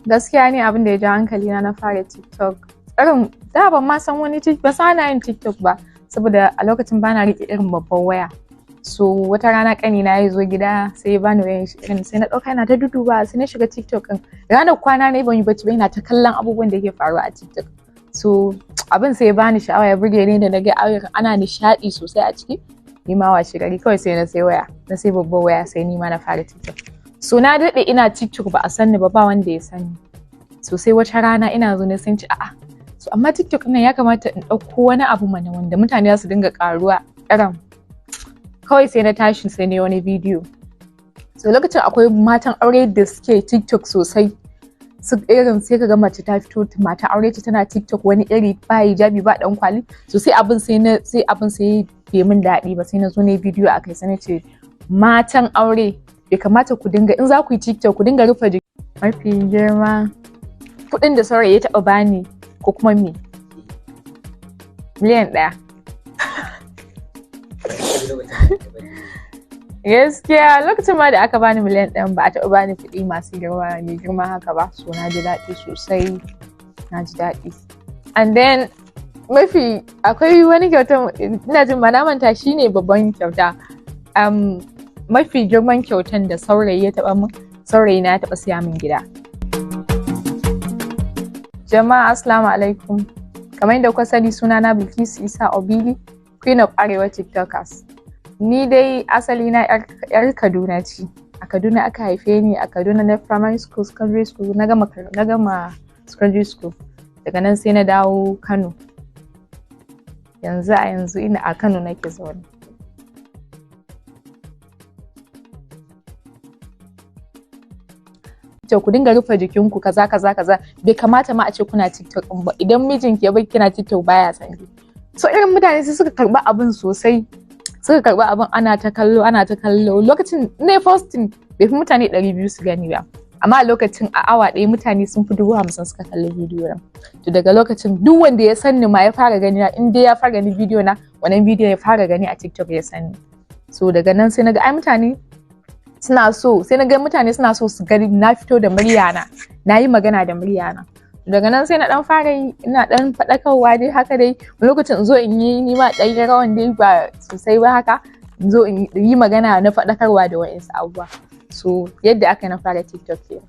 Gaskiya ne abin da ya ji hankali na fara TikTok. Irin da ban ma san wani TikTok ba, sana yin TikTok ba saboda a lokacin bana riƙe irin babban waya. So wata rana ƙanina ya zo gida sai ya bani wayan shi irin sai na ɗauka yana ta duduba sai na shiga TikTok ɗin. Ranar kwana na ban yi bacci ba ina ta kallon abubuwan da yake faruwa a TikTok. So abin sai ya bani sha'awa ya burge ni da na ga ana nishaɗi sosai a ciki. Ni ma washe gari kawai sai na sai waya, na sai babban waya sai ni ma na fara TikTok. So na daɗe ina TikTok ba a sanni ba wanda ya sani. So sai wata rana ina zo na san ci a'a. So amma TikTok nan ya kamata in ɗauko wani abu mana wanda mutane za su dinga ƙaruwa irin. Kawai sai na tashi sai ne wani bidiyo. So lokacin akwai matan aure da suke TikTok sosai. Su irin sai ka ga mace ta fito mata aure ta tana TikTok wani iri ba hijabi ba dan kwali. So sai abin sai bai min daɗi ba sai na zo ne bidiyo akai sai na ce matan aure bai kamata ku dinga in za ku yi TikTok ku dinga rufe jiki. Mafi girma kuɗin da saurayi ya taɓa bani ko kuma me? Miliyan 1. Gaskiya lokacin ma da aka bani miliyan 1 ba a taɓa bani kuɗi masu girma haka ba. So na ji daɗi sosai, na ji daɗi. And then akwai wani kyauta ina jin ba na manta shine babban kyauta. Mafi girman kyautan da saurayi ya taɓa min, saurayi na ya taɓa siya min gida. Jama'a assalamu alaikum. Kamar yadda kuka sani sunana Bilkisu Isa Obili, Queen of Arewa TikTokers. Ni dai asali na yar Kaduna ce. A Kaduna aka haife ni, a Kaduna na primary school, secondary school, na gama secondary school. Daga nan sai na dawo Kano. Yanzu ina a Kano nake zaune. Ku dinga rufe jikinku kaza bai kamata ma a ce kuna TikTok din ba idan mijinki ya bar kina TikTok baya san ki. So irin mutane sai suka karba abin sosai. Suka karba abin ana ta kallo lokacin ne posting bai fi mutane 200 su gani ba. Amma a lokacin a awa ɗaya mutane sun fi 50,000 suka kalli bidiyo na. To daga lokacin duk wanda ya sanni ma ya fara gani na in dai ya fara gani bidiyo na wannan bidiyo ya fara gani a TikTok ya sani. So daga nan sai naga ai mutane suna so su gani na fito da muryana, na yi magana da muryana. Daga nan sai na dan fara yi ina dan faɗakarwa dai haka dai lokacin in zo in yi ni ma ɗan rawan dai ba sosai ba haka in zo in yi magana na faɗakarwa da wa'insu abubuwa. So yadda aka na fara TikTok kenan.